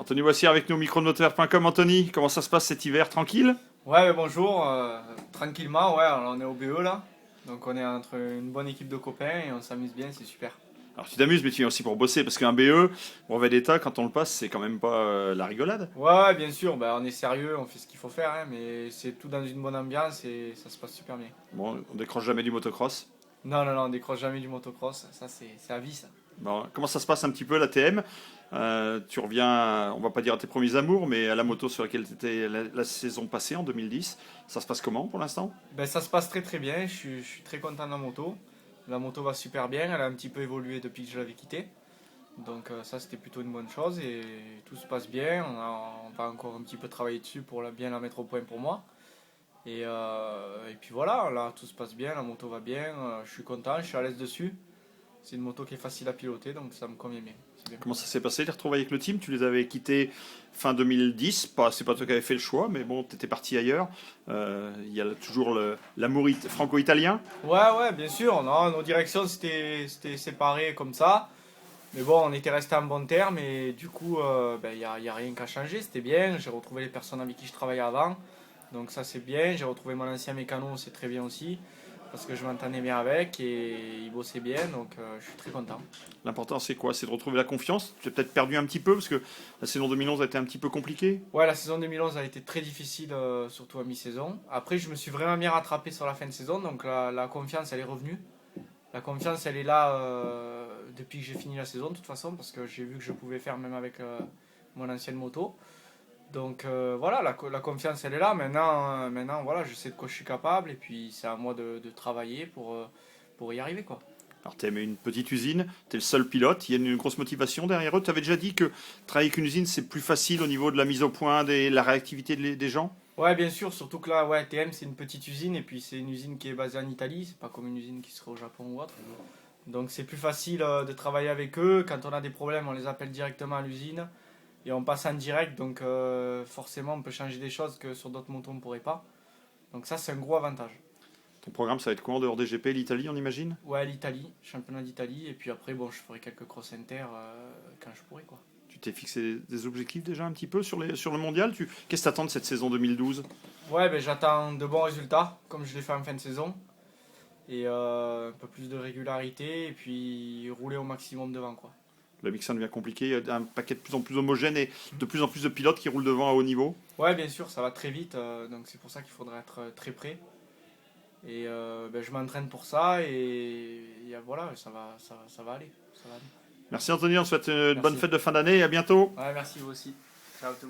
Anthony Boissière avec nous, micromoteur.com. Anthony, comment ça se passe cet hiver? Tranquille? Ouais, mais bonjour, tranquillement, ouais, alors on est au BE là, donc on est entre une bonne équipe de copains et on s'amuse bien, c'est super. Alors tu t'amuses, mais tu viens aussi pour bosser, parce qu'un BE, brevet d'État, quand on le passe, c'est quand même pas la rigolade. Ouais, ouais, bien sûr, bah, on est sérieux, on fait ce qu'il faut faire, hein, mais c'est tout dans une bonne ambiance et ça se passe super bien. Bon, on décroche jamais du motocross. Non, non, non, on décroche jamais du motocross, ça c'est à vie ça. Bon, comment ça se passe un petit peu la TM? Tu reviens, on va pas dire à tes premiers amours, mais à la moto sur laquelle tu étais la saison passée, en 2010. Ça se passe comment pour l'instant? Ben, ça se passe très très bien, je suis très content de la moto. La moto va super bien, elle a un petit peu évolué depuis que je l'avais quittée. Donc ça c'était plutôt une bonne chose et tout se passe bien. On va encore un petit peu travailler dessus pour bien la mettre au point pour moi. Et puis voilà, là tout se passe bien, la moto va bien, je suis content, je suis à l'aise dessus. C'est une moto qui est facile à piloter donc ça me convient bien. C'est bien. Comment ça s'est passé les retrouvailles avec le team? Tu les avais quittés fin 2010. C'est pas toi qui avais fait le choix, mais bon, tu étais parti ailleurs. Il y a toujours l'amour franco-italien. Ouais, ouais, bien sûr, non, nos directions c'était séparées comme ça. Mais bon, on était restés en bon terme et du coup, ben, y a rien qu'à changer, c'était bien. J'ai retrouvé les personnes avec qui je travaillais avant, donc ça c'est bien. J'ai retrouvé mon ancien mécano, c'est très bien aussi, parce que je m'entendais bien avec et il bossait bien, donc je suis très content. L'important, c'est quoi? C'est de retrouver la confiance. Tu as peut-être perdu un petit peu, parce que la saison 2011 a été un petit peu compliquée. Ouais, la saison 2011 a été très difficile, surtout à mi-saison. Après, je me suis vraiment bien rattrapé sur la fin de saison, donc la confiance elle est revenue. La confiance elle est là depuis que j'ai fini la saison, de toute façon, parce que j'ai vu que je pouvais faire même avec mon ancienne moto. Donc voilà, la confiance elle est là. Maintenant voilà, je sais de quoi je suis capable et puis c'est à moi de travailler pour y arriver quoi. Alors, tu aimé une petite usine, tu es le seul pilote, il y a une grosse motivation derrière eux. Tu avais déjà dit que travailler avec une usine, c'est plus facile au niveau de la mise au point, la réactivité des gens. Ouais, bien sûr, surtout que là, ouais, TM c'est une petite usine et puis c'est une usine qui est basée en Italie, c'est pas comme une usine qui serait au Japon ou autre. Donc c'est plus facile de travailler avec eux. Quand on a des problèmes, on les appelle directement à l'usine et on passe en direct. Donc forcément, on peut changer des choses que sur d'autres motos on ne pourrait pas. Donc ça, c'est un gros avantage. Ton programme, ça va être quoi en dehors des GP, l'Italie, on imagine? Ouais, l'Italie, championnat d'Italie. Et puis après, bon, je ferai quelques cross inter quand je pourrai, quoi. Tu t'es fixé des objectifs déjà un petit peu sur le mondial. Qu'est-ce que tu attends de cette saison 2012? Ouais, ben, j'attends de bons résultats, comme je l'ai fait en fin de saison. Et un peu plus de régularité. Et puis rouler au maximum devant, quoi. Le mixin devient compliqué, il y a un paquet de plus en plus homogène et de plus en plus de pilotes qui roulent devant à haut niveau. Ouais, bien sûr, ça va très vite. Donc c'est pour ça qu'il faudra être très près. Et ben, je m'entraîne pour ça. Et voilà, ça va aller. Ça va aller. Merci Anthony, on te souhaite une bonne Merci. fête de fin d'année et à bientôt. Ouais, merci vous aussi. Ciao tout le monde.